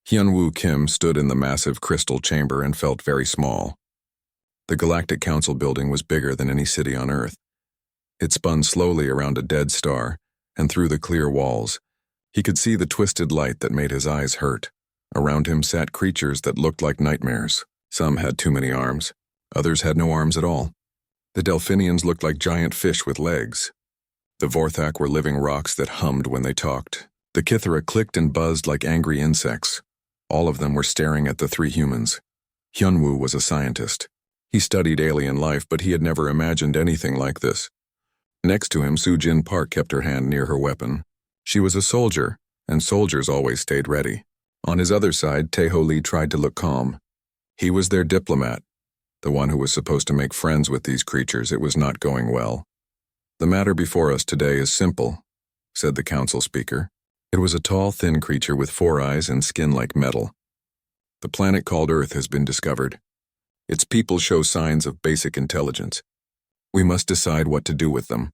Hyunwoo Kim stood in the massive crystal chamber and felt very small. The Galactic Council building was bigger than any city on Earth. It spun slowly around a dead star, and through the clear walls, he could see the twisted light that made his eyes hurt. Around him sat creatures that looked like nightmares. Some had too many arms, others had no arms at all. The Delphinians looked like giant fish with legs. The Vorthak were living rocks that hummed when they talked. The Kithara clicked and buzzed like angry insects. All of them were staring at the three humans. Hyunwoo was a scientist. He studied alien life, but he had never imagined anything like this. Next to him, Soo-Jin Park kept her hand near her weapon. She was a soldier, and soldiers always stayed ready. On his other side, Tae-ho Lee tried to look calm. He was their diplomat, the one who was supposed to make friends with these creatures. It was not going well. "The matter before us today is simple," said the council speaker. It was a tall, thin creature with 4 eyes and skin like metal. "The planet called Earth has been discovered. Its people show signs of basic intelligence. We must decide what to do with them."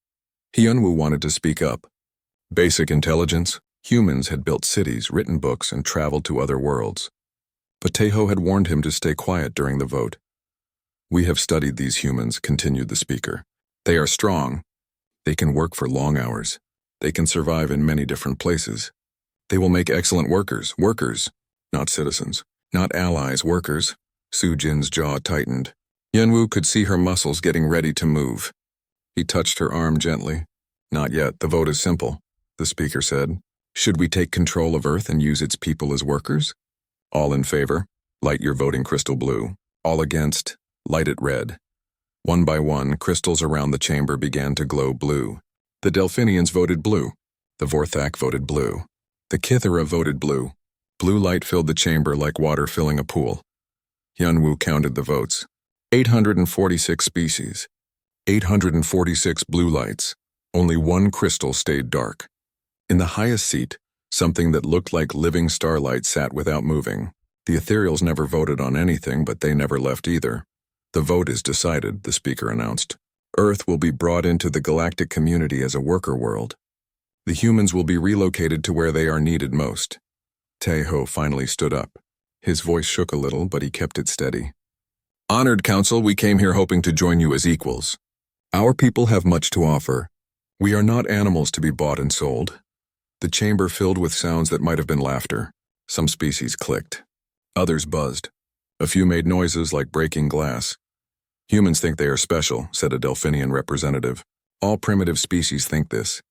Hyunwoo wanted to speak up. Basic intelligence? Humans had built cities, written books, and traveled to other worlds. But Tae-ho had warned him to stay quiet during the vote. "We have studied these humans," continued the speaker. "They are strong. They can work for long hours. They can survive in many different places. They will make excellent workers, not citizens, not allies, workers." Soo-Jin's jaw tightened. Hyunwoo could see her muscles getting ready to move. He touched her arm gently. "Not yet, the vote is simple," the speaker said. "Should we take control of Earth and use its people as workers? All in favor, light your voting crystal blue. All against, light it red." One by one, crystals around the chamber began to glow blue. The Delphinians voted blue. The Vorthak voted blue. The Kithara voted blue. Blue light filled the chamber like water filling a pool. Hyunwoo counted the votes. 846 species. 846 blue lights. Only one crystal stayed dark. In the highest seat, something that looked like living starlight sat without moving. The ethereals never voted on anything, but they never left either. "The vote is decided," the speaker announced. "Earth will be brought into the galactic community as a worker world. The humans will be relocated to where they are needed most." Tae-ho finally stood up. His voice shook a little, but he kept it steady. "Honored Council, we came here hoping to join you as equals. Our people have much to offer. We are not animals to be bought and sold." The chamber filled with sounds that might have been laughter. Some species clicked. Others buzzed. A few made noises like breaking glass. "Humans think they are special," said a Delphinian representative. "All primitive species think this.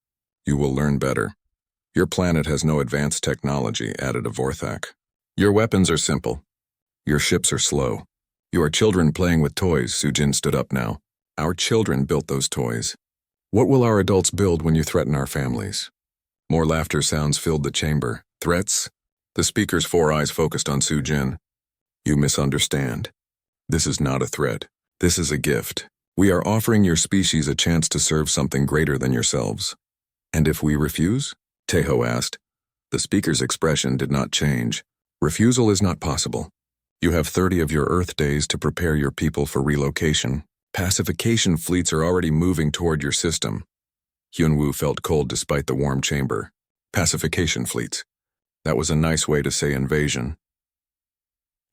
You will learn better. Your planet has no advanced technology," added a Vorthak. "Your weapons are simple. Your ships are slow. You are children playing with toys." Soo-Jin stood up now. "Our children built those toys. What will our adults build when you threaten our families?" More laughter sounds filled the chamber. "Threats?" The speaker's 4 eyes focused on Soo-Jin. "You misunderstand. This is not a threat. This is a gift. We are offering your species a chance to serve something greater than yourselves." "And if we refuse?" Tae-ho asked. The speaker's expression did not change. "Refusal is not possible. You have 30 of your Earth days to prepare your people for relocation. Pacification fleets are already moving toward your system." Hyunwoo felt cold despite the warm chamber. Pacification fleets. That was a nice way to say invasion.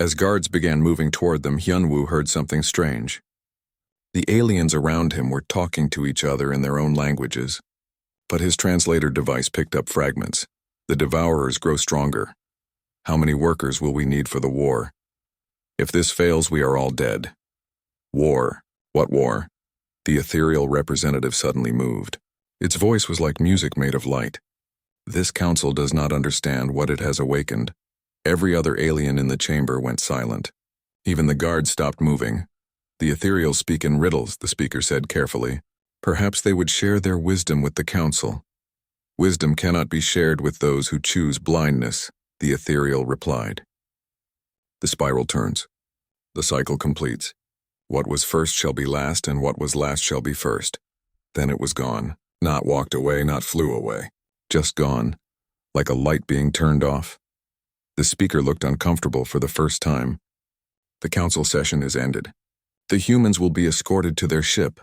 As guards began moving toward them, Hyunwoo heard something strange. The aliens around him were talking to each other in their own languages. But his translator device picked up fragments. "The devourers grow stronger. How many workers will we need for the war? If this fails, we are all dead." "War? What war?" The ethereal representative suddenly moved. Its voice was like music made of light. "This council does not understand what it has awakened." Every other alien in the chamber went silent. Even the guards stopped moving. "The ethereals speak in riddles," the speaker said carefully. "Perhaps they would share their wisdom with the council." "Wisdom cannot be shared with those who choose blindness," the ethereal replied. The spiral turns. The cycle completes. What was first shall be last, and what was last shall be first. Then it was gone. Not walked away, not flew away. Just gone. Like a light being turned off. The speaker looked uncomfortable for the first time. "The council session is ended. The humans will be escorted to their ship."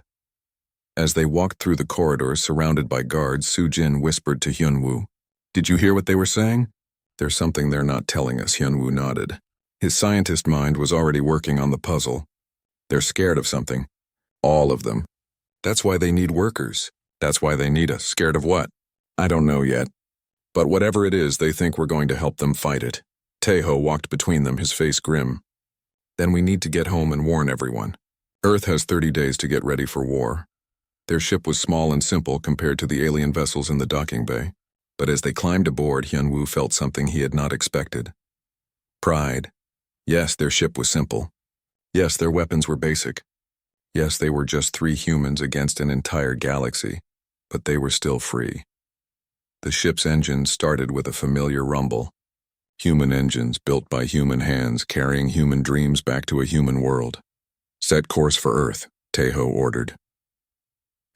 As they walked through the corridors surrounded by guards, Soo-Jin whispered to Hyunwoo, "Did you hear what they were saying?" There's something they're not telling us, Hyunwoo nodded. His scientist mind was already working on the puzzle. They're scared of something. All of them. That's why they need workers. That's why they need us. Scared of what? I don't know yet. But whatever it is, they think we're going to help them fight it. Taeho walked between them, his face grim. Then we need to get home and warn everyone. Earth has 30 days to get ready for war. Their ship was small and simple compared to the alien vessels in the docking bay. But as they climbed aboard, Hyunwoo felt something he had not expected. Pride. Yes, their ship was simple. Yes, their weapons were basic. Yes, they were just 3 humans against an entire galaxy, but they were still free. The ship's engines started with a familiar rumble. Human engines built by human hands carrying human dreams back to a human world. Set course for Earth, Taeho ordered.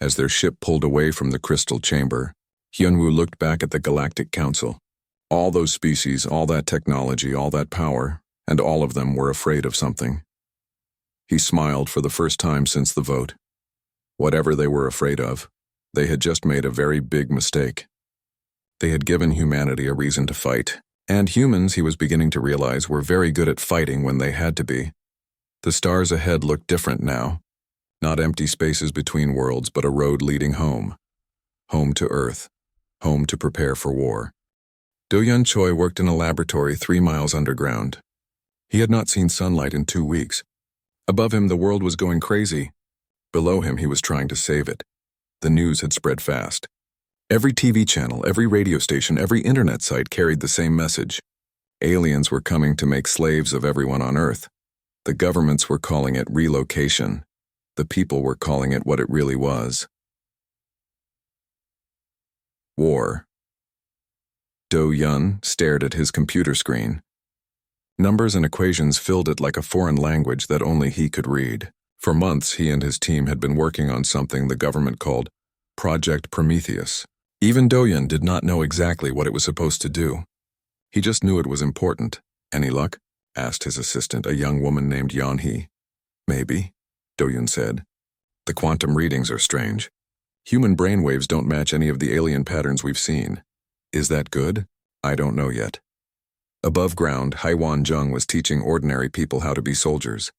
As their ship pulled away from the crystal chamber, Hyunwoo looked back at the Galactic Council. All those species, all that technology, all that power, and all of them were afraid of something. He smiled for the first time since the vote. Whatever they were afraid of, they had just made a very big mistake. They had given humanity a reason to fight, and humans, he was beginning to realize, were very good at fighting when they had to be. The stars ahead looked different now. Not empty spaces between worlds, but a road leading home. Home to Earth. Home to prepare for war. Do-Yun Choi worked in a laboratory 3 miles underground. He had not seen sunlight in 2 weeks. Above him, the world was going crazy. Below him, he was trying to save it. The news had spread fast. Every TV channel, every radio station, every internet site carried the same message. Aliens were coming to make slaves of everyone on Earth. The governments were calling it relocation. The people were calling it what it really was. War. Do-Yun stared at his computer screen. Numbers and equations filled it like a foreign language that only he could read. For months, he and his team had been working on something the government called Project Prometheus. Even Do-Yun did not know exactly what it was supposed to do. He just knew it was important. Any luck? Asked his assistant, a young woman named Yeon-hee. Maybe, Do-Yun said. The quantum readings are strange. Human brainwaves don't match any of the alien patterns we've seen. Is that good? I don't know yet. Above ground, Haiwan Jung was teaching ordinary people how to be soldiers.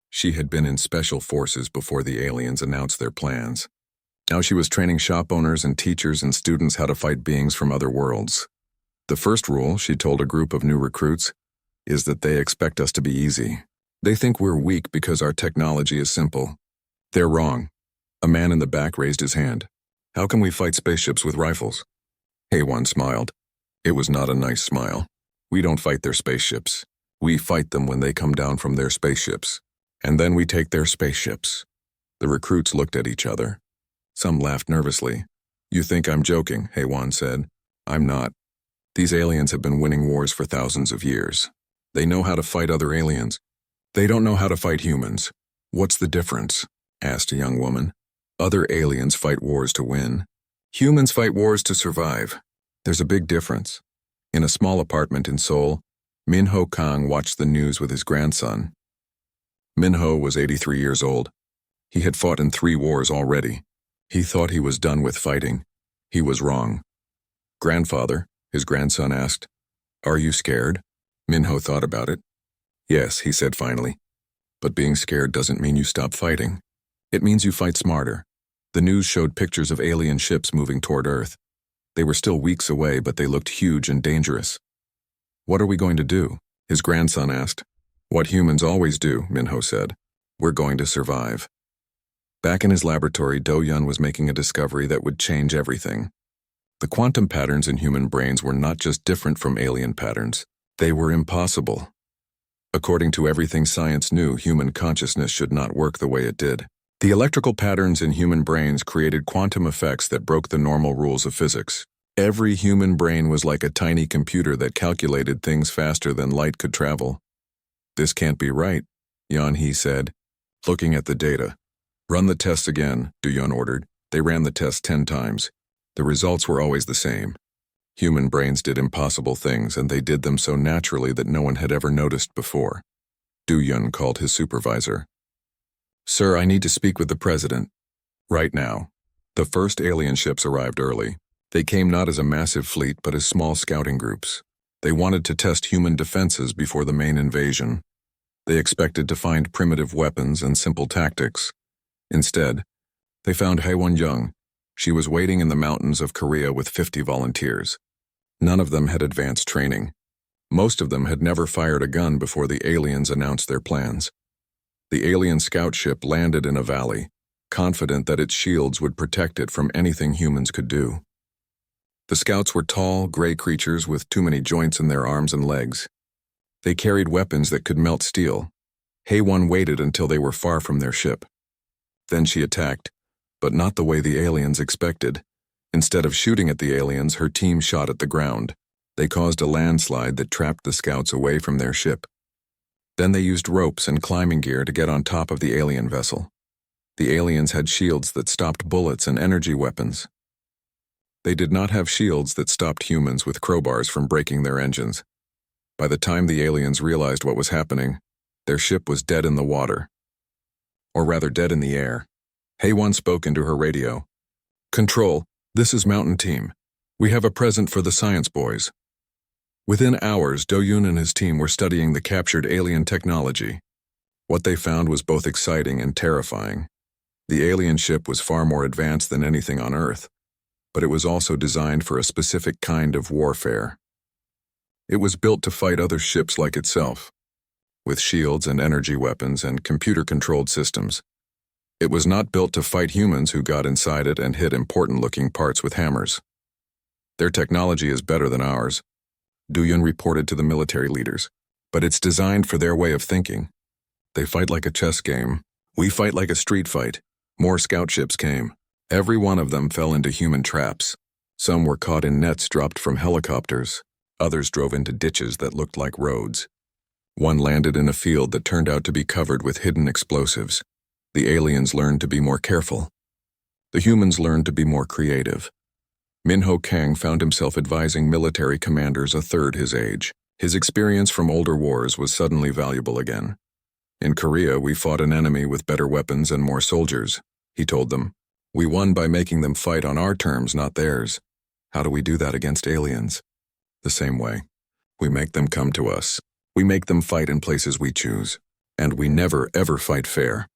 She had been in special forces before the aliens announced their plans. Now she was training shop owners and teachers and students how to fight beings from other worlds. The first rule, she told a group of new recruits, is that they expect us to be easy. They think we're weak because our technology is simple. They're wrong. A man in the back raised his hand. How can we fight spaceships with rifles? Haiwan smiled. It was not a nice smile. We don't fight their spaceships. We fight them when they come down from their spaceships. And then we take their spaceships. The recruits looked at each other. Some laughed nervously. You think I'm joking, Haiwan said. I'm not. These aliens have been winning wars for thousands of years. They know how to fight other aliens. They don't know how to fight humans. What's the difference? Asked a young woman. Other aliens fight wars to win. Humans fight wars to survive. There's a big difference. In a small apartment in Seoul, Min-ho Kang watched the news with his grandson. Min-ho was 83 years old. He had fought in 3 wars already. He thought he was done with fighting. He was wrong. Grandfather, his grandson asked, Are you scared? Min-ho thought about it. Yes, he said finally. But being scared doesn't mean you stop fighting. It means you fight smarter. The news showed pictures of alien ships moving toward Earth. They were still weeks away, but they looked huge and dangerous. What are we going to do? His grandson asked. What humans always do, Min-ho said. We're going to survive. Back in his laboratory, Do-Yun was making a discovery that would change everything. The quantum patterns in human brains were not just different from alien patterns. They were impossible. According to everything science knew, human consciousness should not work the way it did. The electrical patterns in human brains created quantum effects that broke the normal rules of physics. Every human brain was like a tiny computer that calculated things faster than light could travel. This can't be right, Yeon-hee said, looking at the data. Run the tests again, Do-Yun ordered. They ran the test 10 times. The results were always the same. Human brains did impossible things, and they did them so naturally that no one had ever noticed before. Do-Yun called his supervisor. Sir, I need to speak with the president. Right now. The first alien ships arrived early. They came not as a massive fleet, but as small scouting groups. They wanted to test human defenses before the main invasion. They expected to find primitive weapons and simple tactics. Instead, they found Haewon Young. She was waiting in the mountains of Korea with 50 volunteers. None of them had advanced training. Most of them had never fired a gun before the aliens announced their plans. The alien scout ship landed in a valley, confident that its shields would protect it from anything humans could do. The scouts were tall, gray creatures with too many joints in their arms and legs. They carried weapons that could melt steel. Haewon waited until they were far from their ship. Then she attacked, but not the way the aliens expected. Instead of shooting at the aliens, her team shot at the ground. They caused a landslide that trapped the scouts away from their ship. Then they used ropes and climbing gear to get on top of the alien vessel. The aliens had shields that stopped bullets and energy weapons. They did not have shields that stopped humans with crowbars from breaking their engines. By the time the aliens realized what was happening, their ship was dead in the water. Or rather, dead in the air. Haewon spoke into her radio. "Control, this is Mountain Team. We have a present for the science boys." Within hours, Do-yoon and his team were studying the captured alien technology. What they found was both exciting and terrifying. The alien ship was far more advanced than anything on Earth, but it was also designed for a specific kind of warfare. It was built to fight other ships like itself, with shields and energy weapons and computer-controlled systems. It was not built to fight humans who got inside it and hit important-looking parts with hammers. "Their technology is better than ours," Do-yoon reported to the military leaders, "but it's designed for their way of thinking. They fight like a chess game. We fight like a street fight." More scout ships came. Every one of them fell into human traps. Some were caught in nets dropped from helicopters. Others drove into ditches that looked like roads. One landed in a field that turned out to be covered with hidden explosives. The aliens learned to be more careful. The humans learned to be more creative. Min-ho Kang found himself advising military commanders a third his age. His experience from older wars was suddenly valuable again. "In Korea, we fought an enemy with better weapons and more soldiers," he told them. "We won by making them fight on our terms, not theirs. How do we do that against aliens? The same way. We make them come to us. We make them fight in places we choose. And we never, ever fight fair."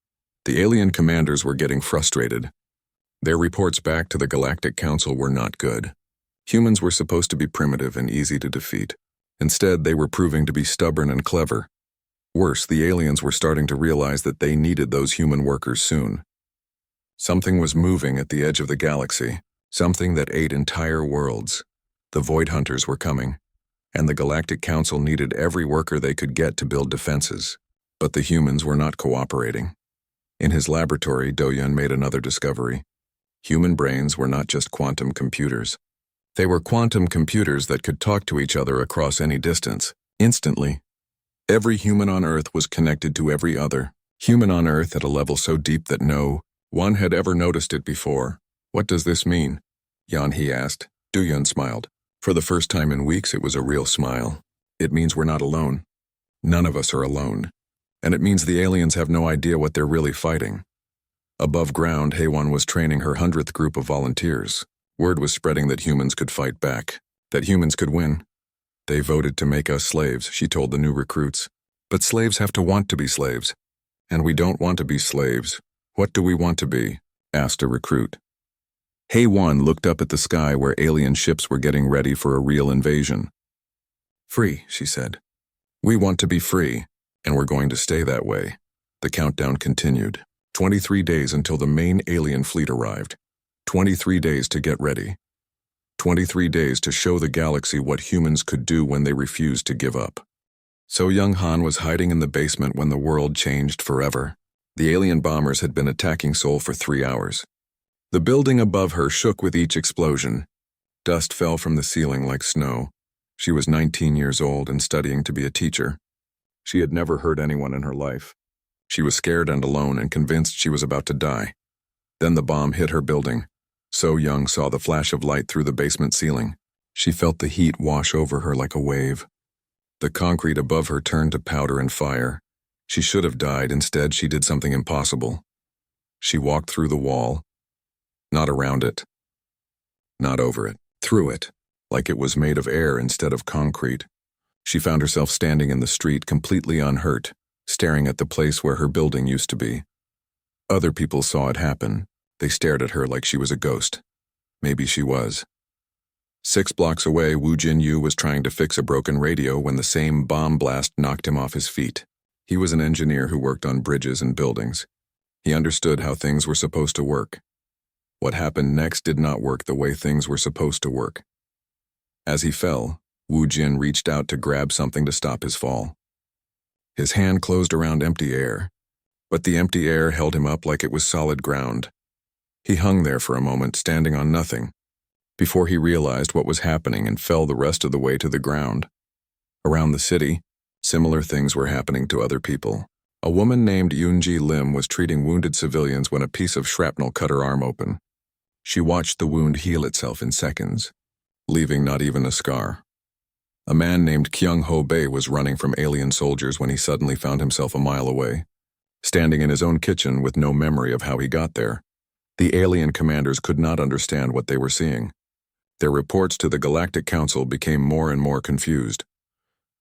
The alien commanders were getting frustrated. Their reports back to the Galactic Council were not good. Humans were supposed to be primitive and easy to defeat. Instead, they were proving to be stubborn and clever. Worse, the aliens were starting to realize that they needed those human workers soon. Something was moving at the edge of the galaxy, something that ate entire worlds. The Void Hunters were coming, and the Galactic Council needed every worker they could get to build defenses. But the humans were not cooperating. In his laboratory, Do-yoon made another discovery. Human brains were not just quantum computers. They were quantum computers that could talk to each other across any distance, instantly. Every human on Earth was connected to every other human on Earth at a level so deep that no one had ever noticed it before. "What does this mean?" Yeon-hee asked. Do-yoon smiled. For the first time in weeks, it was a real smile. "It means we're not alone. None of us are alone. And it means the aliens have no idea what they're really fighting." Above ground, Haewon was training her 100th group of volunteers. Word was spreading that humans could fight back, that humans could win. "They voted to make us slaves," she told the new recruits. "But slaves have to want to be slaves. And we don't want to be slaves. What do we want to be?" asked a recruit. Haewon looked up at the sky where alien ships were getting ready for a real invasion. "Free," she said. "We want to be free, and we're going to stay that way." The countdown continued. 23 days until the main alien fleet arrived. 23 days to get ready. 23 days to show the galaxy what humans could do when they refused to give up. So young Han was hiding in the basement when the world changed forever. The alien bombers had been attacking Seoul for 3 hours. The building above her shook with each explosion. Dust fell from the ceiling like snow. She was 19 years old and studying to be a teacher. She had never hurt anyone in her life. She was scared and alone and convinced she was about to die. Then the bomb hit her building. So Young saw the flash of light through the basement ceiling. She felt the heat wash over her like a wave. The concrete above her turned to powder and fire. She should have died. Instead, she did something impossible. She walked through the wall. Not around it. Not over it. Through it. Like it was made of air instead of concrete. She found herself standing in the street completely unhurt, staring at the place where her building used to be. Other people saw it happen. They stared at her like she was a ghost. Maybe she was. 6 blocks away, Wu Jinyu was trying to fix a broken radio when the same bomb blast knocked him off his feet. He was an engineer who worked on bridges and buildings. He understood how things were supposed to work. What happened next did not work the way things were supposed to work. As he fell, Wu Jin reached out to grab something to stop his fall. His hand closed around empty air, but the empty air held him up like it was solid ground. He hung there for a moment, standing on nothing, before he realized what was happening and fell the rest of the way to the ground. Around the city, similar things were happening to other people. A woman named Yunji Lim was treating wounded civilians when a piece of shrapnel cut her arm open. She watched the wound heal itself in seconds, leaving not even a scar. A man named Kyung Ho Bei was running from alien soldiers when he suddenly found himself a mile away, standing in his own kitchen with no memory of how he got there. The alien commanders could not understand what they were seeing. Their reports to the Galactic Council became more and more confused.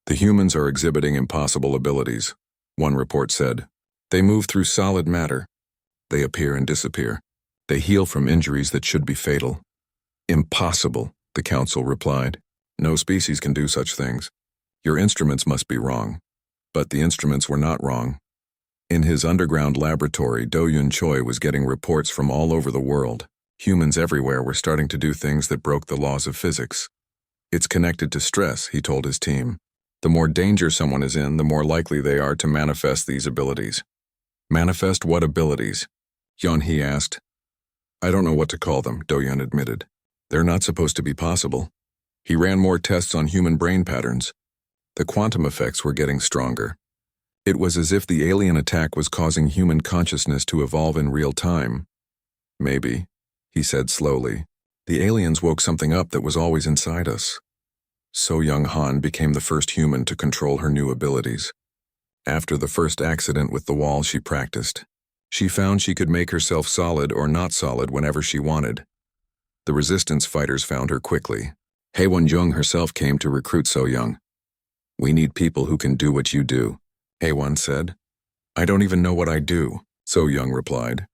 The humans are exhibiting impossible abilities, one report said. They move through solid matter. They appear and disappear. They heal from injuries that should be fatal. Impossible, the Council replied. No species can do such things. Your instruments must be wrong. But the instruments were not wrong. In his underground laboratory, Do Yun Choi was getting reports from all over the world. Humans everywhere were starting to do things that broke the laws of physics. It's connected to stress, he told his team. The more danger someone is in, the more likely they are to manifest these abilities. Manifest what abilities? Yun He asked. I don't know what to call them, Do Yun admitted. They're not supposed to be possible. He ran more tests on human brain patterns. The quantum effects were getting stronger. It was as if the alien attack was causing human consciousness to evolve in real time. Maybe, he said slowly, the aliens woke something up that was always inside us. So Young Han became the first human to control her new abilities. After the first accident with the wall she practiced, she found she could make herself solid or not solid whenever she wanted. The resistance fighters found her quickly. He Wen-jung herself came to recruit So Young. We need people who can do what you do, He-Wen said. I don't even know what I do, So Young replied.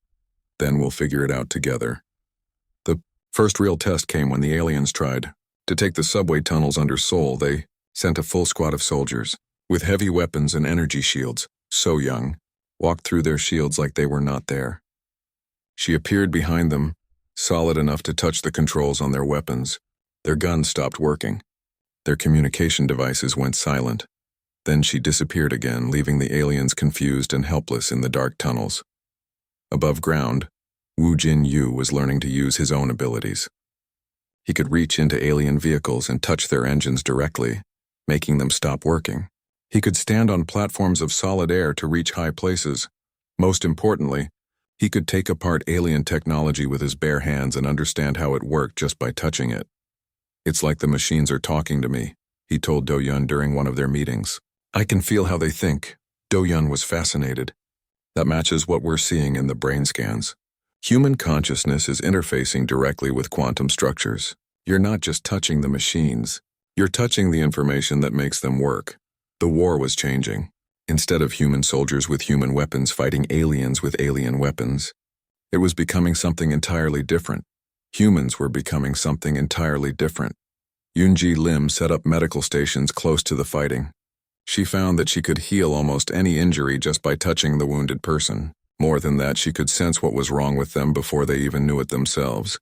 Then we'll figure it out together. The first real test came when the aliens tried to take the subway tunnels under Seoul. They sent a full squad of soldiers with heavy weapons and energy shields. So Young walked through their shields like they were not there. She appeared behind them, solid enough to touch the controls on their weapons. Their guns stopped working. Their communication devices went silent. Then she disappeared again, leaving the aliens confused and helpless in the dark tunnels. Above ground, Wu Jinyu was learning to use his own abilities. He could reach into alien vehicles and touch their engines directly, making them stop working. He could stand on platforms of solid air to reach high places. Most importantly, he could take apart alien technology with his bare hands and understand how it worked just by touching it. It's like the machines are talking to me, he told Do Yun during one of their meetings. I can feel how they think. Do Yun was fascinated. That matches what we're seeing in the brain scans. Human consciousness is interfacing directly with quantum structures. You're not just touching the machines. You're touching the information that makes them work. The war was changing. Instead of human soldiers with human weapons fighting aliens with alien weapons, it was becoming something entirely different. Humans were becoming something entirely different. Yunji Lim set up medical stations close to the fighting. She found that she could heal almost any injury just by touching the wounded person. More than that, she could sense what was wrong with them before they even knew it themselves.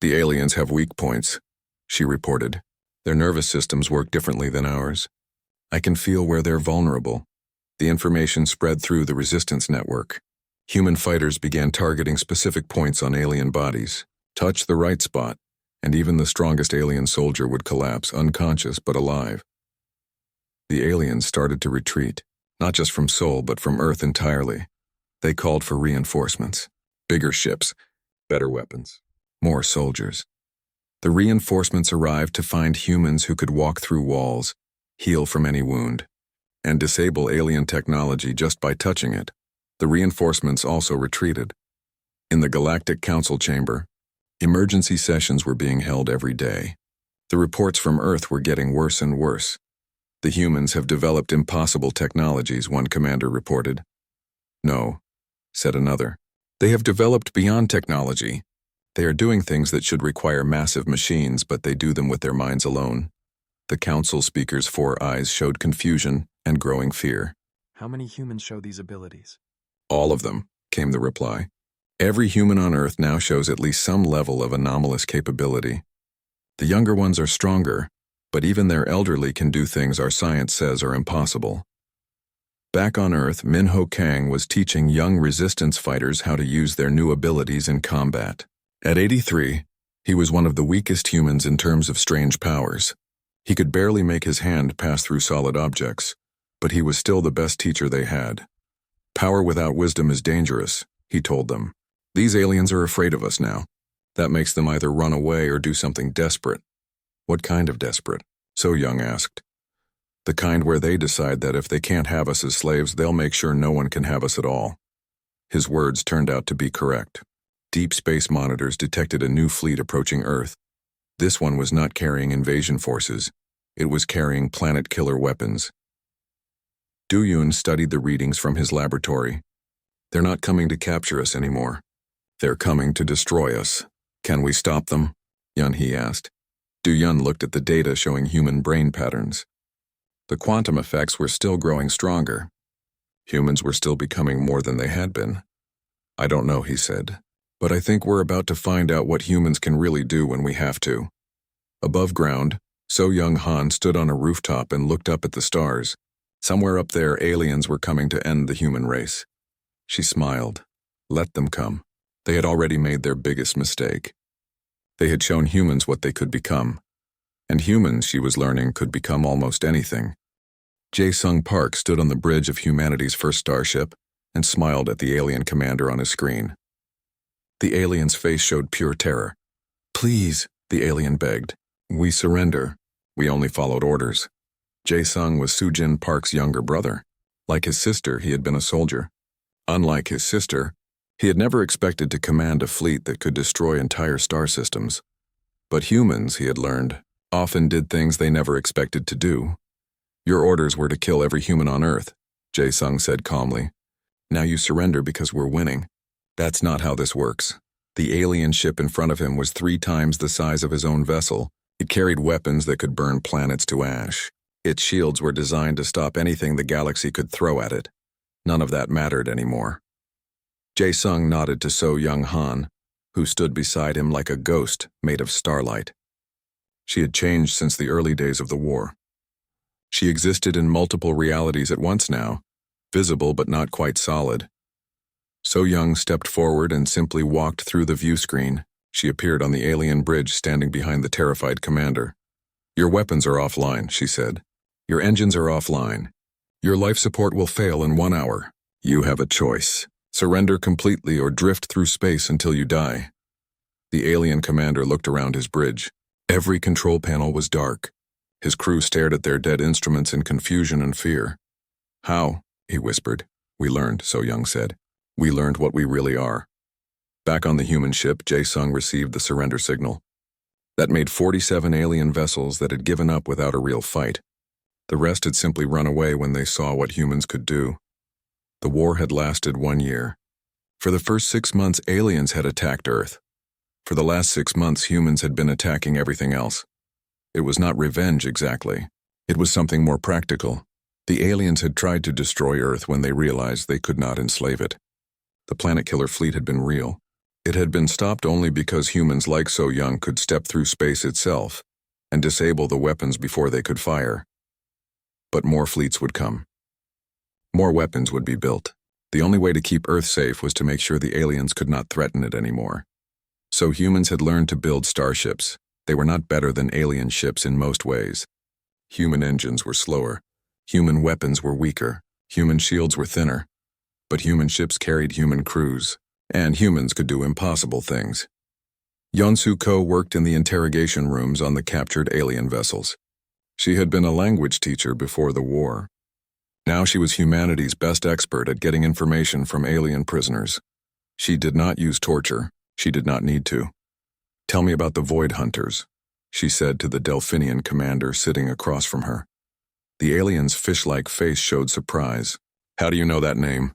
The aliens have weak points, she reported. Their nervous systems work differently than ours. I can feel where they're vulnerable. The information spread through the resistance network. Human fighters began targeting specific points on alien bodies. Touch the right spot, and even the strongest alien soldier would collapse, unconscious but alive. The aliens started to retreat, not just from Seoul but from Earth entirely. They called for reinforcements, bigger ships, better weapons, more soldiers. The reinforcements arrived to find humans who could walk through walls, heal from any wound, and disable alien technology just by touching it. The reinforcements also retreated. In the Galactic Council chamber, emergency sessions were being held every day. The reports from Earth were getting worse and worse. The humans have developed impossible technologies, one commander reported. No, said another. They have developed beyond technology. They are doing things that should require massive machines, but they do them with their minds alone. The council speaker's 4 eyes showed confusion and growing fear. How many humans show these abilities? All of them, came the reply. Every human on Earth now shows at least some level of anomalous capability. The younger ones are stronger, but even their elderly can do things our science says are impossible. Back on Earth, Minho Kang was teaching young resistance fighters how to use their new abilities in combat. At 83, he was one of the weakest humans in terms of strange powers. He could barely make his hand pass through solid objects, but he was still the best teacher they had. Power without wisdom is dangerous, he told them. These aliens are afraid of us now. That makes them either run away or do something desperate. What kind of desperate? So Young asked. The kind where they decide that if they can't have us as slaves, they'll make sure no one can have us at all. His words turned out to be correct. Deep space monitors detected a new fleet approaching Earth. This one was not carrying invasion forces. It was carrying planet-killer weapons. Du Yun studied the readings from his laboratory. They're not coming to capture us anymore. They're coming to destroy us. Can we stop them? Yun He asked. Du Yun looked at the data showing human brain patterns. The quantum effects were still growing stronger. Humans were still becoming more than they had been. I don't know, he said, but I think we're about to find out what humans can really do when we have to. Above ground, So Young Han stood on a rooftop and looked up at the stars. Somewhere up there, aliens were coming to end the human race. She smiled. Let them come. They had already made their biggest mistake. They had shown humans what they could become. And humans, she was learning, could become almost anything. Jae-Sung Park stood on the bridge of humanity's first starship and smiled at the alien commander on his screen. The alien's face showed pure terror. Please, the alien begged. We surrender. We only followed orders. Jae-Sung was Soo-Jin Park's younger brother. Like his sister, he had been a soldier. Unlike his sister, he had never expected to command a fleet that could destroy entire star systems. But humans, he had learned, often did things they never expected to do. Your orders were to kill every human on Earth, Jae-Sung said calmly. Now you surrender because we're winning. That's not how this works. The alien ship in front of him was 3 times the size of his own vessel. It carried weapons that could burn planets to ash. Its shields were designed to stop anything the galaxy could throw at it. None of that mattered anymore. Jae-Sung nodded to So Young Han, who stood beside him like a ghost made of starlight. She had changed since the early days of the war. She existed in multiple realities at once now, visible but not quite solid. So Young stepped forward and simply walked through the view screen. She appeared on the alien bridge standing behind the terrified commander. Your weapons are offline, she said. Your engines are offline. Your life support will fail in 1 hour. You have a choice. Surrender completely or drift through space until you die. The alien commander looked around his bridge. Every control panel was dark. His crew stared at their dead instruments in confusion and fear. How? He whispered. We learned, So Young said. We learned what we really are. Back on the human ship, Jae-Sung received the surrender signal. That made 47 alien vessels that had given up without a real fight. The rest had simply run away when they saw what humans could do. The war had lasted 1 year. For the first 6 months, aliens had attacked Earth. For the last 6 months, humans had been attacking everything else. It was not revenge exactly. It was something more practical. The aliens had tried to destroy Earth when they realized they could not enslave it. The planet-killer fleet had been real. It had been stopped only because humans like So Young could step through space itself and disable the weapons before they could fire. But more fleets would come. More weapons would be built. The only way to keep Earth safe was to make sure the aliens could not threaten it anymore. So humans had learned to build starships. They were not better than alien ships in most ways. Human engines were slower. Human weapons were weaker. Human shields were thinner. But human ships carried human crews. And humans could do impossible things. Yeon-Soo Ko worked in the interrogation rooms on the captured alien vessels. She had been a language teacher before the war. Now she was humanity's best expert at getting information from alien prisoners. She did not use torture. She did not need to. Tell me about the Void Hunters, she said to the Delphinian commander sitting across from her. The alien's fish-like face showed surprise. How do you know that name?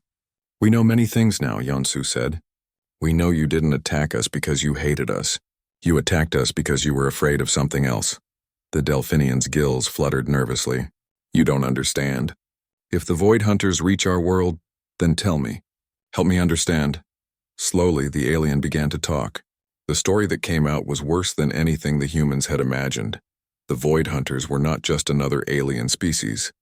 We know many things now, Yonsu said. We know you didn't attack us because you hated us. You attacked us because you were afraid of something else. The Delphinian's gills fluttered nervously. You don't understand. If the Void Hunters reach our world, then tell me. Help me understand. Slowly, the alien began to talk. The story that came out was worse than anything the humans had imagined. The Void Hunters were not just another alien species.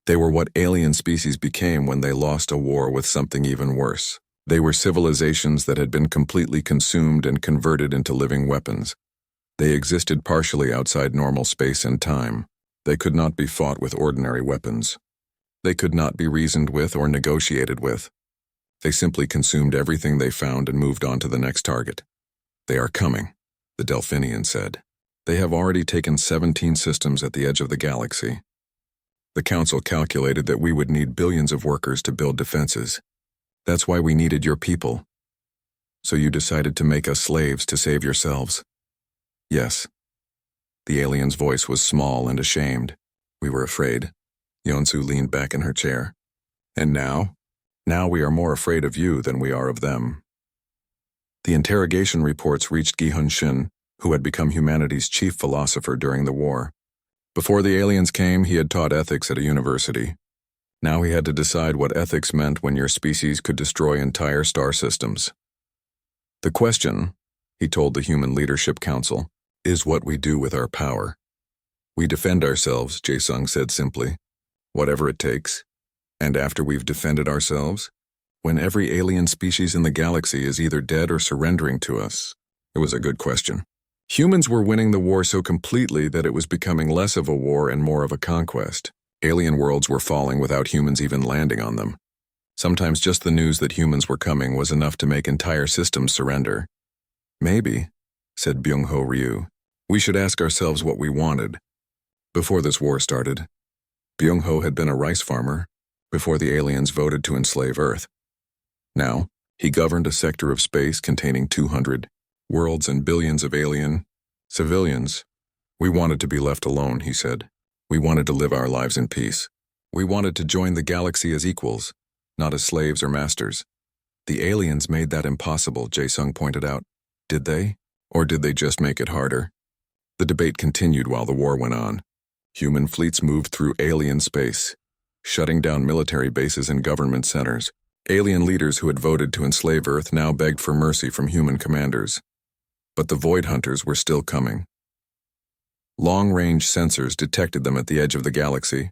They were what alien species became when they lost a war with something even worse. They were civilizations that had been completely consumed and converted into living weapons. They existed partially outside normal space and time. They could not be fought with ordinary weapons. They could not be reasoned with or negotiated with. They simply consumed everything they found and moved on to the next target. They are coming, the Delphinian said. They have already taken 17 systems at the edge of the galaxy. The Council calculated that we would need billions of workers to build defenses. That's why we needed your people. So you decided to make us slaves to save yourselves. Yes. The alien's voice was small and ashamed. We were afraid. Yonsu leaned back in her chair. And now? Now we are more afraid of you than we are of them. The interrogation reports reached Gi-hun Shin, who had become humanity's chief philosopher during the war. Before the aliens came, he had taught ethics at a university. Now he had to decide what ethics meant when your species could destroy entire star systems. The question, he told the Human Leadership Council, is what we do with our power. We defend ourselves, Jae-sung said simply. Whatever it takes. And after we've defended ourselves, when every alien species in the galaxy is either dead or surrendering to us? It was a good question. Humans were winning the war so completely that it was becoming less of a war and more of a conquest. Alien worlds were falling without humans even landing on them. Sometimes just the news that humans were coming was enough to make entire systems surrender. Maybe, said Byung-ho Ryu, we should ask ourselves what we wanted. Before this war started, Byung-ho had been a rice farmer before the aliens voted to enslave Earth. Now, he governed a sector of space containing 200 worlds and billions of alien civilians. We wanted to be left alone, he said. We wanted to live our lives in peace. We wanted to join the galaxy as equals, not as slaves or masters. The aliens made that impossible, Jae-sung pointed out. Did they? Or did they just make it harder? The debate continued while the war went on. Human fleets moved through alien space, shutting down military bases and government centers. Alien leaders who had voted to enslave Earth now begged for mercy from human commanders. But the Void Hunters were still coming. Long-range sensors detected them at the edge of the galaxy.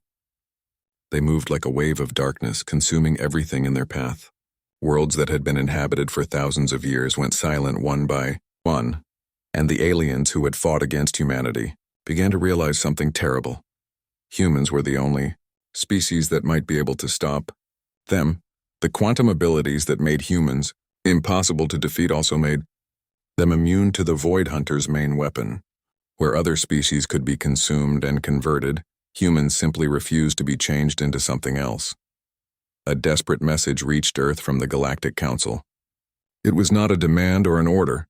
They moved like a wave of darkness, consuming everything in their path. Worlds that had been inhabited for thousands of years went silent one by one, and the aliens who had fought against humanity began to realize something terrible. Humans were the only species that might be able to stop them. The quantum abilities that made humans impossible to defeat also made them immune to the Void Hunter's main weapon. Where other species could be consumed and converted, humans simply refused to be changed into something else. A desperate message reached Earth from the Galactic Council. It was not a demand or an order.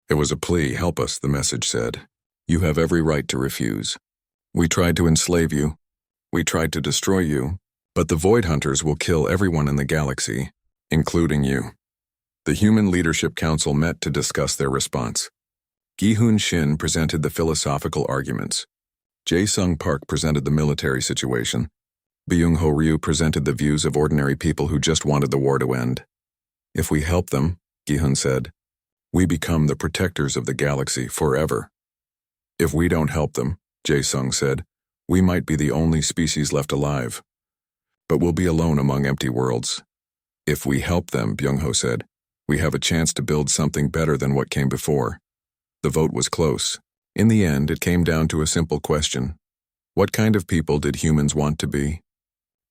It was a plea. Help us, the message said. You have every right to refuse. We tried to enslave you. We tried to destroy you. But the Void Hunters will kill everyone in the galaxy, including you. The Human Leadership Council met to discuss their response. Gi-hun Shin presented the philosophical arguments. Jae-sung Park presented the military situation. Byung-ho Ryu presented the views of ordinary people who just wanted the war to end. If we help them, Gi-hun said, we become the protectors of the galaxy forever. If we don't help them, Jae-sung said, we might be the only species left alive. But we'll be alone among empty worlds. If we help them, Byung-ho said, we have a chance to build something better than what came before. The vote was close. In the end, it came down to a simple question. What kind of people did humans want to be?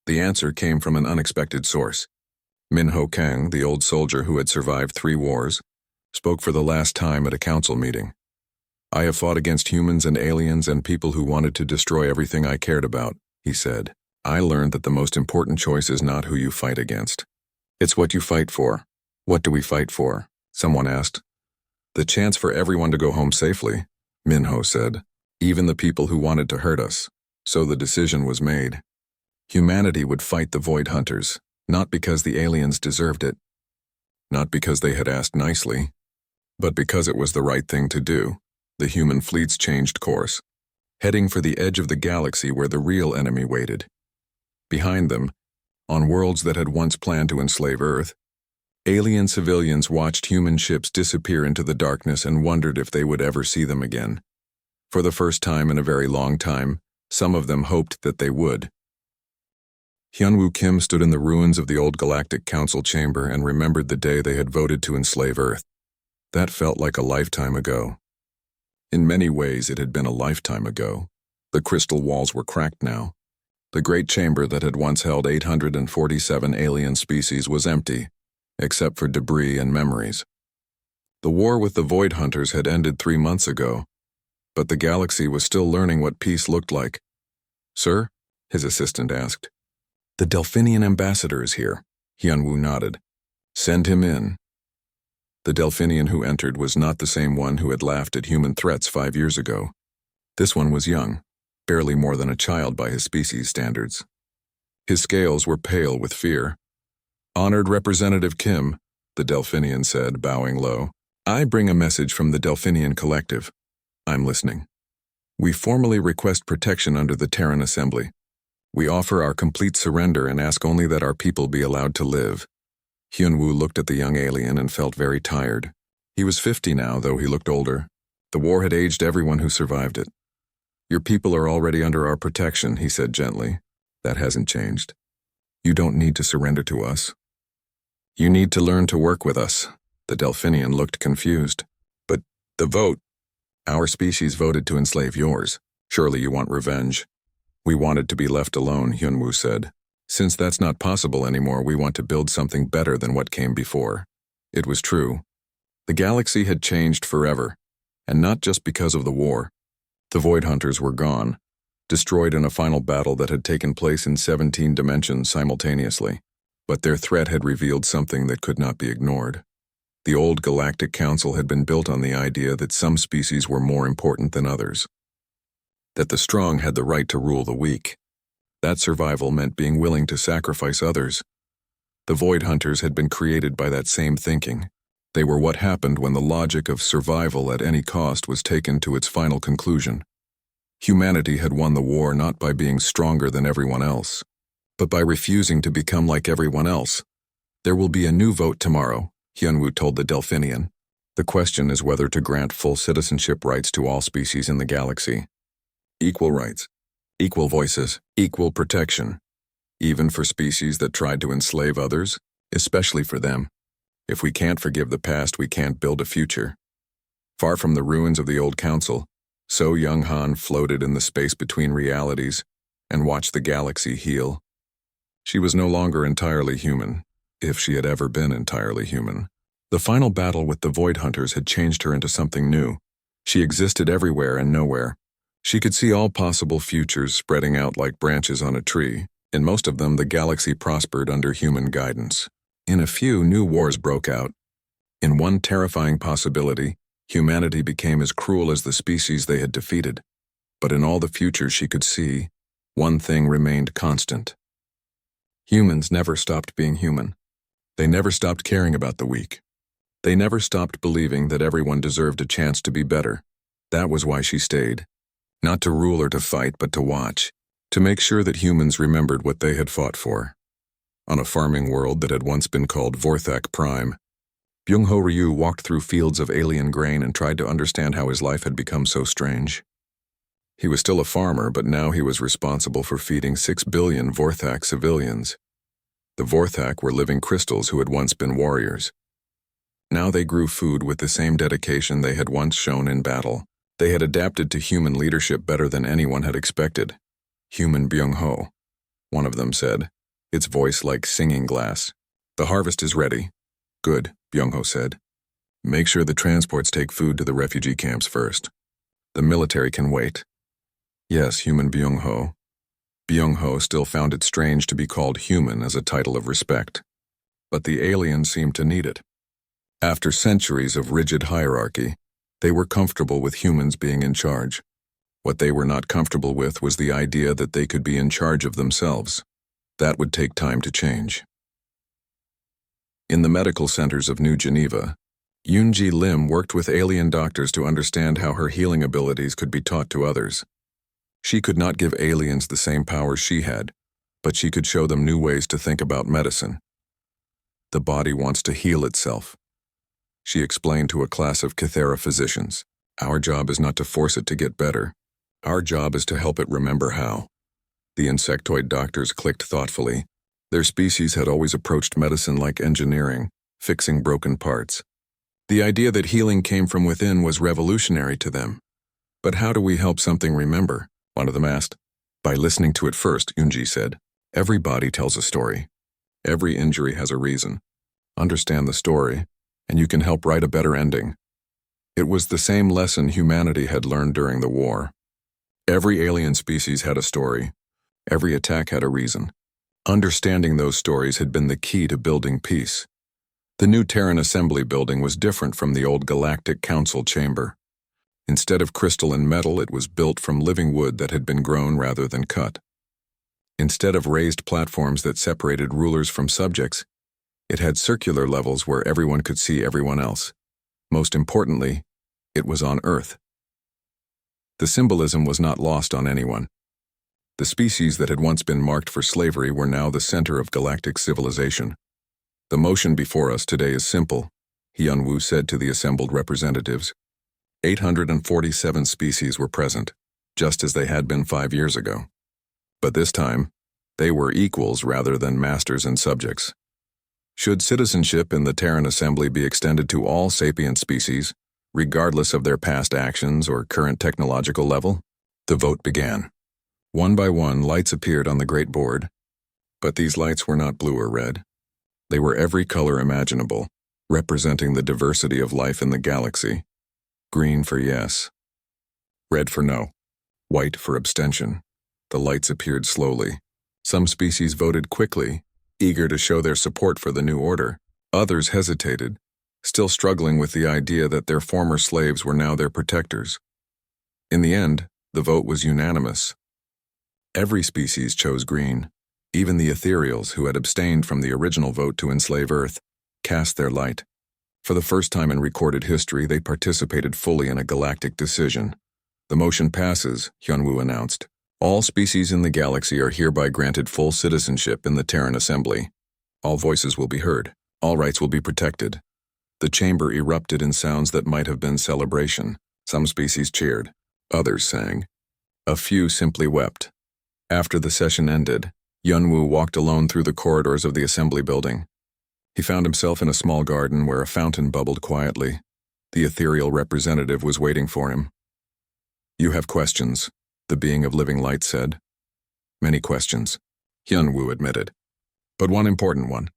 The answer came from an unexpected source. Min-ho Kang, the old soldier who had survived 3 wars, spoke for the last time at a council meeting. I have fought against humans and aliens and people who wanted to destroy everything I cared about, he said. I learned that the most important choice is not who you fight against. It's what you fight for. What do we fight for? Someone asked. The chance for everyone to go home safely, Min-ho said. Even the people who wanted to hurt us. So the decision was made. Humanity would fight the Void Hunters, not because the aliens deserved it, not because they had asked nicely, but because it was the right thing to do. The human fleets changed course, heading for the edge of the galaxy where the real enemy waited. Behind them, on worlds that had once planned to enslave Earth, alien civilians watched human ships disappear into the darkness and wondered if they would ever see them again. For the first time in a very long time, some of them hoped that they would. Hyunwoo Kim stood in the ruins of the old Galactic Council chamber and remembered the day they had voted to enslave Earth. That felt like a lifetime ago. In many ways, it had been a lifetime ago. The crystal walls were cracked now. The great chamber that had once held 847 alien species was empty, except for debris and memories. The war with the Void Hunters had ended 3 months ago, but the galaxy was still learning what peace looked like. "Sir?" his assistant asked. "The Delphinian ambassador is here." Hyunwoo nodded. "Send him in." The Delphinian who entered was not the same one who had laughed at human threats 5 years ago. This one was young, barely more than a child by his species standards. His scales were pale with fear. "Honored Representative Kim," the Delphinian said, bowing low. "I bring a message from the Delphinian Collective. I'm listening. We formally request protection under the Terran Assembly. We offer our complete surrender and ask only that our people be allowed to live." Hyunwoo looked at the young alien and felt very tired. He was 50 now, though he looked older. The war had aged everyone who survived it. "Your people are already under our protection," he said gently. "That hasn't changed. You don't need to surrender to us. You need to learn to work with us." The Delphinian looked confused. "But the vote. Our species voted to enslave yours. Surely you want revenge." "We wanted to be left alone," Hyunwoo said. "Since that's not possible anymore, we want to build something better than what came before." It was true. The galaxy had changed forever, and not just because of the war. The Void Hunters were gone, destroyed in a final battle that had taken place in 17 dimensions simultaneously. But their threat had revealed something that could not be ignored. The old Galactic Council had been built on the idea that some species were more important than others, that the strong had the right to rule the weak. That survival meant being willing to sacrifice others. The Void Hunters had been created by that same thinking. They were what happened when the logic of survival at any cost was taken to its final conclusion. Humanity had won the war not by being stronger than everyone else, but by refusing to become like everyone else. "There will be a new vote tomorrow," Hyunwoo told the Delphinian. "The question is whether to grant full citizenship rights to all species in the galaxy. Equal rights, equal voices, equal protection, even for species that tried to enslave others, especially for them. If we can't forgive the past, we can't build a future." Far from the ruins of the old council, So Young Han floated in the space between realities and watched the galaxy heal. She was no longer entirely human, if she had ever been entirely human. The final battle with the Void Hunters had changed her into something new. She existed everywhere and nowhere. She could see all possible futures spreading out like branches on a tree. In most of them, the galaxy prospered under human guidance. In a few, new wars broke out. In one terrifying possibility, humanity became as cruel as the species they had defeated. But in all the futures she could see, one thing remained constant. Humans never stopped being human. They never stopped caring about the weak. They never stopped believing that everyone deserved a chance to be better. That was why she stayed. Not to rule or to fight, but to watch. To make sure that humans remembered what they had fought for. On a farming world that had once been called Vorthak Prime, Byung-ho Ryu walked through fields of alien grain and tried to understand how his life had become so strange. He was still a farmer, but now he was responsible for feeding 6 billion Vorthak civilians. The Vorthak were living crystals who had once been warriors. Now they grew food with the same dedication they had once shown in battle. They had adapted to human leadership better than anyone had expected. "Human Byung-ho," one of them said, its voice like singing glass. "The harvest is ready." "Good," Byung-ho said. "Make sure the transports take food to the refugee camps first. The military can wait." "Yes, human Byung-ho." Byung-ho still found it strange to be called human as a title of respect. But the aliens seemed to need it. After centuries of rigid hierarchy, they were comfortable with humans being in charge. What they were not comfortable with was the idea that they could be in charge of themselves. That would take time to change. In the medical centers of New Geneva, Yoonji Lim worked with alien doctors to understand how her healing abilities could be taught to others. She could not give aliens the same powers she had, but she could show them new ways to think about medicine. The body wants to heal itself. She explained to a class of Kythera physicians, "Our job is not to force it to get better. Our job is to help it remember how." The insectoid doctors clicked thoughtfully. Their species had always approached medicine like engineering, fixing broken parts. The idea that healing came from within was revolutionary to them. "But how do we help something remember?" one of them asked. "By listening to it first," Yoonji said. "Every body tells a story. Every injury has a reason. Understand the story, and you can help write a better ending." It was the same lesson humanity had learned during the war. Every alien species had a story. Every attack had a reason. Understanding those stories had been the key to building peace. The new Terran Assembly building was different from the old Galactic Council chamber. Instead of crystal and metal, it was built from living wood that had been grown rather than cut. Instead of raised platforms that separated rulers from subjects, it had circular levels where everyone could see everyone else. Most importantly, it was on Earth. The symbolism was not lost on anyone. The species that had once been marked for slavery were now the center of galactic civilization. "The motion before us today is simple," Hyunwoo said to the assembled representatives. 847 species were present, just as they had been 5 years ago. But this time, they were equals rather than masters and subjects. Should citizenship in the Terran Assembly be extended to all sapient species, regardless of their past actions or current technological level? The vote began. One by one, lights appeared on the great board. But these lights were not blue or red. They were every color imaginable, representing the diversity of life in the galaxy. Green for yes. Red for no. White for abstention. The lights appeared slowly. Some species voted quickly, eager to show their support for the new order. Others hesitated, still struggling with the idea that their former slaves were now their protectors. In the end, the vote was unanimous. Every species chose green. Even the ethereals, who had abstained from the original vote to enslave Earth, cast their light. For the first time in recorded history, they participated fully in a galactic decision. "The motion passes," Hyunwoo announced. "All species in the galaxy are hereby granted full citizenship in the Terran Assembly. All voices will be heard. All rights will be protected." The chamber erupted in sounds that might have been celebration. Some species cheered. Others sang. A few simply wept. After the session ended, Hyunwoo walked alone through the corridors of the assembly building. He found himself in a small garden where a fountain bubbled quietly. The ethereal representative was waiting for him. "You have questions," the being of living light said. "Many questions," Hyunwoo admitted. "But one important one.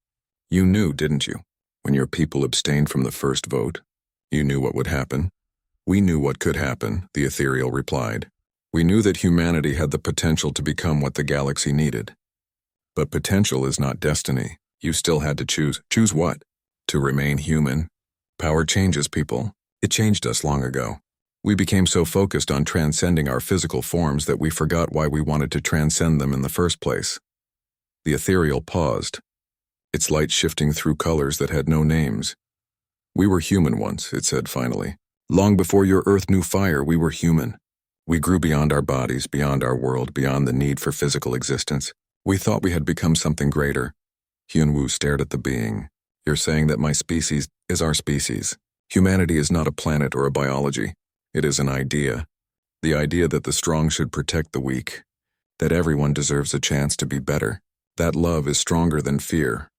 You knew, didn't you, when your people abstained from the first vote? You knew what would happen." "We knew what could happen," the ethereal replied. "We knew that humanity had the potential to become what the galaxy needed. But potential is not destiny. You still had to choose. Choose what? To remain human. Power changes people. It changed us long ago. We became so focused on transcending our physical forms that we forgot why we wanted to transcend them in the first place." The ethereal paused, its light shifting through colors that had no names. "We were human once," it said finally. "Long before your Earth knew fire, we were human. We grew beyond our bodies, beyond our world, beyond the need for physical existence. We thought we had become something greater." Hyunwoo stared at the being. "You're saying that my species is our species. Humanity is not a planet or a biology. It is an idea. The idea that the strong should protect the weak. That everyone deserves a chance to be better. That love is stronger than fear.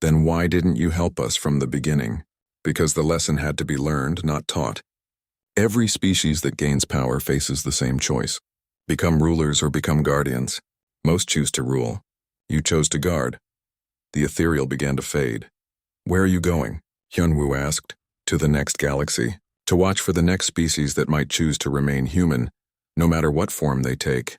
Then why didn't you help us from the beginning? Because the lesson had to be learned, not taught. Every species that gains power faces the same choice. Become rulers or become guardians. Most choose to rule. You chose to guard." The ethereal began to fade. "Where are you going?" Hyunwoo asked. "To the next galaxy. To watch for the next species that might choose to remain human, no matter what form they take."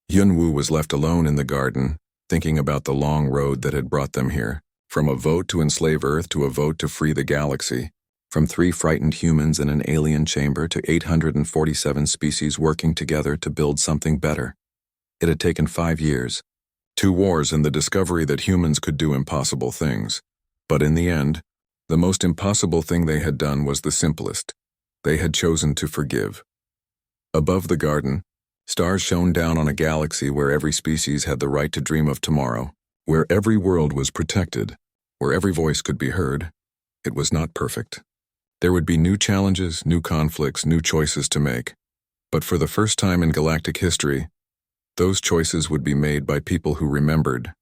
Hyunwoo was left alone in the garden, thinking about the long road that had brought them here. From a vote to enslave Earth to a vote to free the galaxy. From 3 frightened humans in an alien chamber to 847 species working together to build something better. It had taken 5 years, 2 wars and the discovery that humans could do impossible things. But in the end, the most impossible thing they had done was the simplest. They had chosen to forgive. Above the garden, stars shone down on a galaxy where every species had the right to dream of tomorrow, where every world was protected, where every voice could be heard. It was not perfect. There would be new challenges, new conflicts, new choices to make. But for the first time in galactic history, those choices would be made by people who remembered,